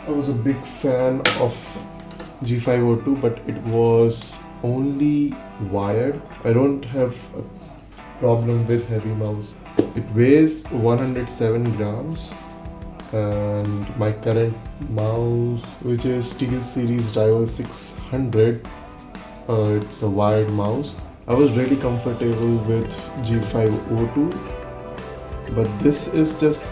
I was a big fan of G502, but it was only wired. I don't have a problem with heavy mouse. It weighs 107 grams, and my current mouse, which is SteelSeries Rival 600, it's a wired mouse. I was really comfortable with G502, but this is just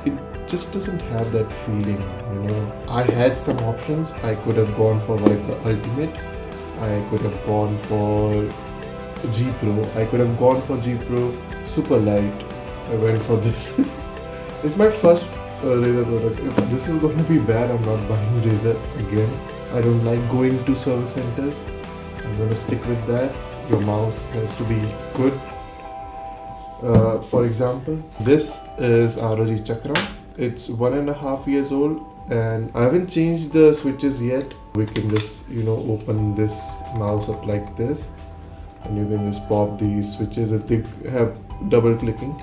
it just doesn't have that feeling, you know. I had some options. I could have gone for Viper Ultimate, I could have gone for G Pro, I could have gone for G Pro Superlight. I went for this. It's my first Razer product. If this is going to be bad, I'm not buying Razer again. I don't like going to service centers. I'm going to stick with that. Your mouse has to be good. For example, this is ROG Chakra. It's 1.5 years old, and I haven't changed the switches yet. We can just, open this mouse up like this, and you can just pop these switches if they have double clicking.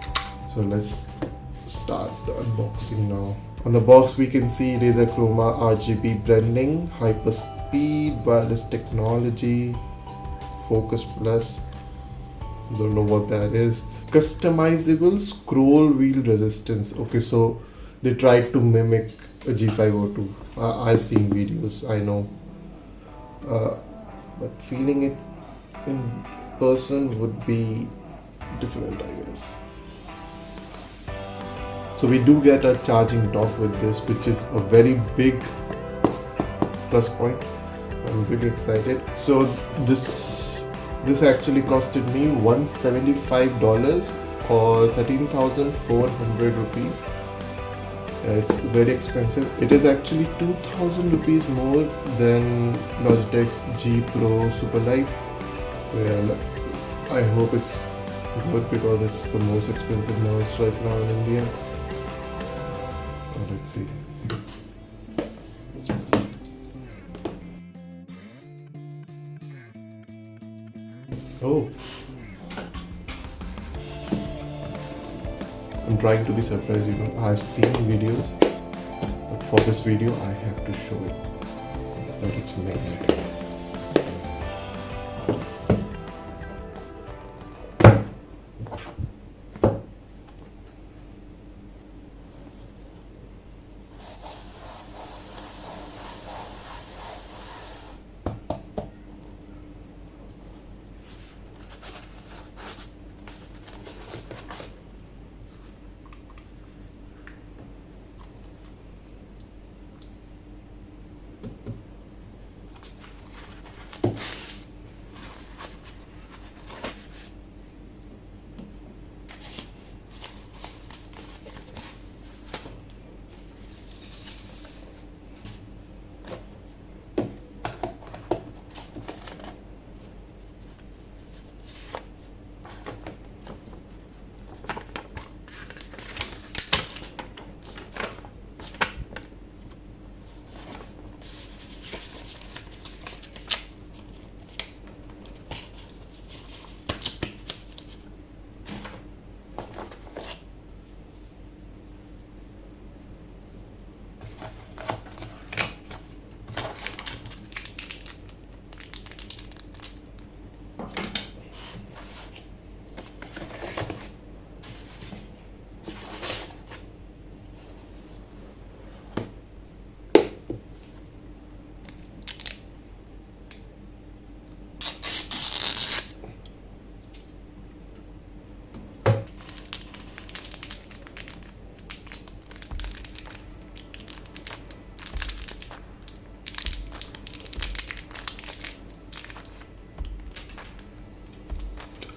So let's start the unboxing now. On the box we can see Razer Chroma RGB branding, hyper speed, wireless technology, Focus Plus, don't know what that is, customizable scroll wheel resistance. Okay, so they tried to mimic a G502. I've seen videos, I know, but feeling it in person would be different, I guess. So we do get a charging dock with this, which is a very big plus point. I'm really excited. So this actually costed me $175 or 13,400 rupees. It's very expensive. It is actually 2,000 rupees more than Logitech's G Pro Superlight. Well, I hope it's good because it's the most expensive mouse right now in India. Let's see. Oh, I'm trying to be surprised. I've seen videos, but for this video I have to show it that it's magnetic.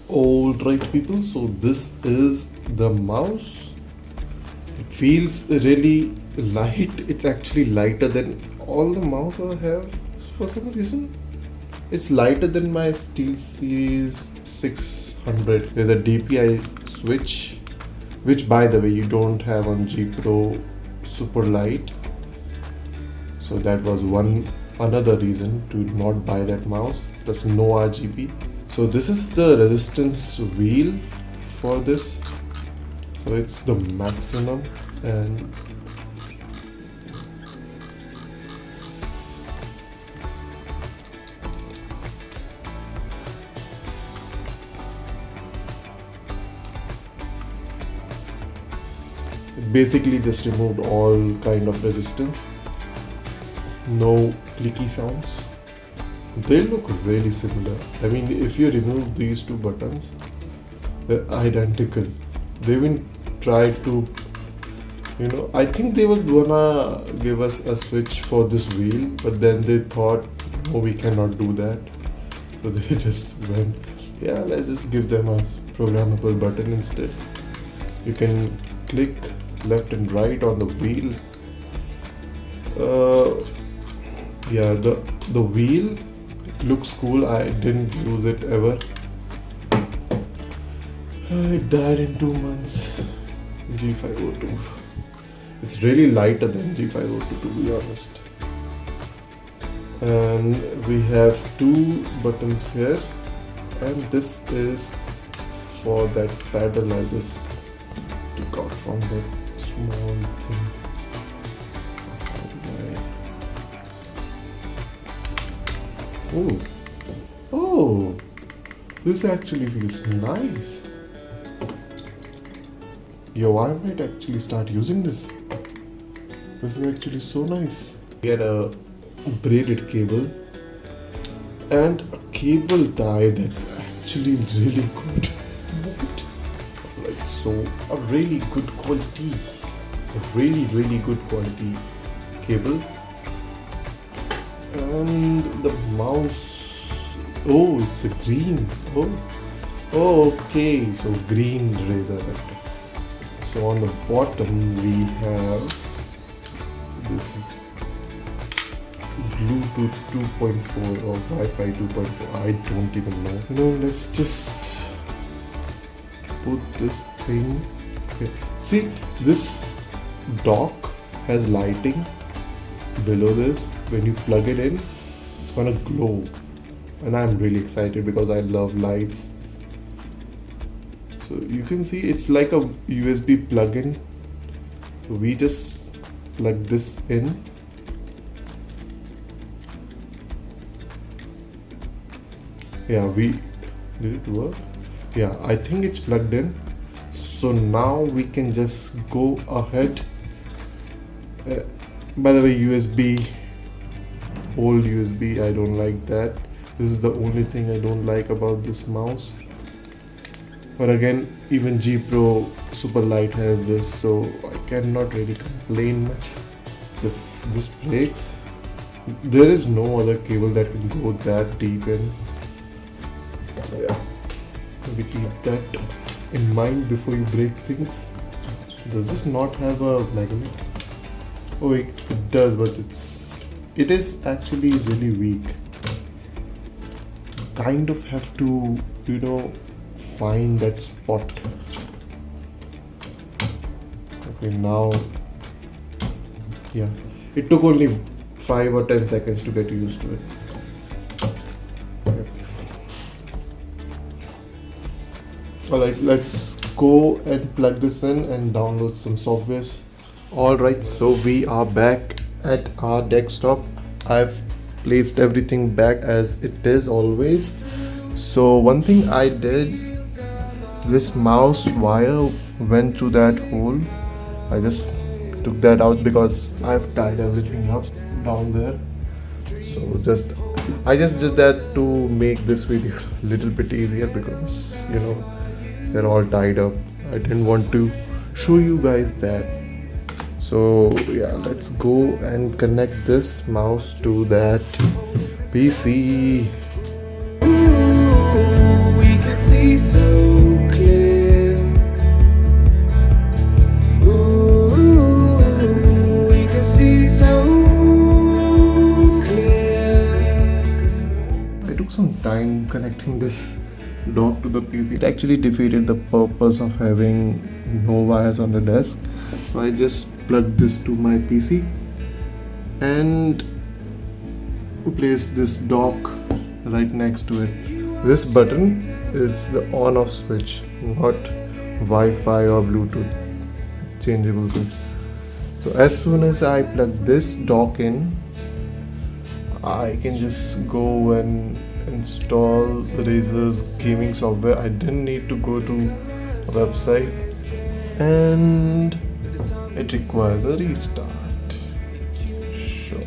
Alright people, so this is the mouse. It feels really light. It's actually lighter than all the mouses I have for some reason. It's lighter than my SteelSeries 600. There's a DPI switch, which by the way you don't have on G Pro Superlight. So that was another reason to not buy that mouse. There's no RGB. So this is the resistance wheel for this. So it's the maximum, and basically just removed all kind of resistance. No clicky sounds. They look really similar. I mean, if you remove these two buttons, they're identical. They even tried to, I think they were gonna give us a switch for this wheel, but then they thought, no, we cannot do that. So they just went, yeah, let's just give them a programmable button instead. You can click left and right on the wheel. Yeah, the wheel looks cool. I didn't use it ever. It died in 2 months. G502. It's really lighter than G502, to be honest. And we have 2 buttons here, and this is for that paddle I just took out from that small thing. Oh, this actually feels nice. Yo, I might actually start using this. This is actually so nice. We had a braided cable and a cable tie that's actually really good. Like, so a really good quality, really good quality cable. And the mouse, oh, it's a green. Oh, okay, so green Razer. So on the bottom we have this Bluetooth 2.4 or Wi-Fi 2.4. I don't even know. Let's just put this thing here. See, this dock has lighting below this. When you plug it in, it's gonna glow, and I'm really excited because I love lights. So you can see it's like a USB plug-in. We just plug this in. Yeah, did it work? Yeah, I think it's plugged in. So now we can just go ahead. By the way, old USB, I don't like that. This is the only thing I don't like about this mouse. But again, even G Pro Superlight has this, so I cannot really complain much. This breaks. There is no other cable that can go that deep in. So yeah, maybe keep that in mind before you break things. Does this not have a magnet? Oh wait, it does, but it is actually really weak. Kind of have to, find that spot. Okay, now, yeah, it took only 5 or 10 seconds to get used to it. Okay. Alright, let's go and plug this in and download some softwares. Alright, so we are back at our desktop. I've placed everything back as it is always. So one thing I did, this mouse wire went through that hole. I just took that out because I've tied everything up down there. So I just did that to make this video a little bit easier because they're all tied up. I didn't want to show you guys that. So yeah, let's go and connect this mouse to that PC. Ooh, we can see so clear. Ooh, we can see so clear. I took some time connecting this dock to the PC. It actually defeated the purpose of having no wires on the desk. So I just plugged this to my PC and place this dock right next to it. This button is the on off switch, not Wi-Fi or Bluetooth changeable switch. So as soon as I plug this dock in, I can just go and install Razer's gaming software. I didn't need to go to a website, and it requires a restart. Sure.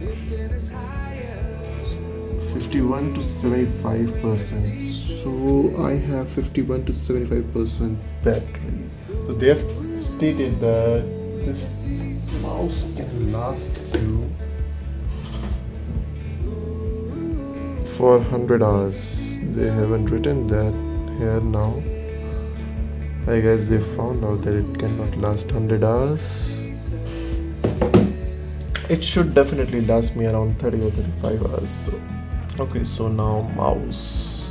51 to 75%. So I have 51 to 75% battery. So they have stated that this mouse can last you for 100 hours. They haven't written that here now. I guess they found out that it cannot last 100 hours. It should definitely last me around 30 or 35 hours though. Okay, so now mouse.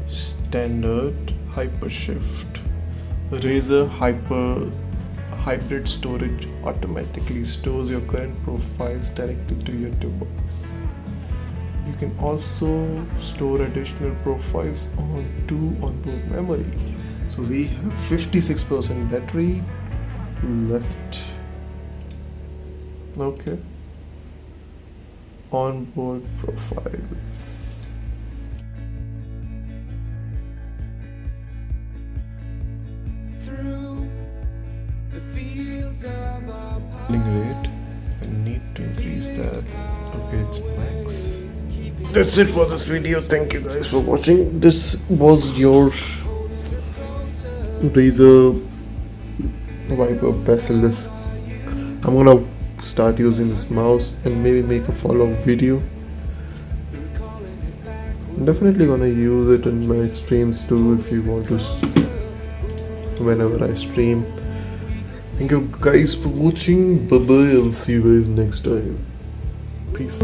Standard hyper shift. Razer hybrid storage automatically stores your current profiles directly to your device. You can also store additional profiles onto onboard memory. So we have 56% battery left. Okay. Onboard profiles. Through the fields of our Rate. I need to increase that. Okay, it's max. That's it for this video. Thank you guys for watching. This was your Razer Viper Basilisk. I'm gonna start using this mouse and maybe make a follow-up video. I'm definitely gonna use it in my streams too if you want to, whenever I stream. Thank you guys for watching. Bye bye. I'll see you guys next time. Peace.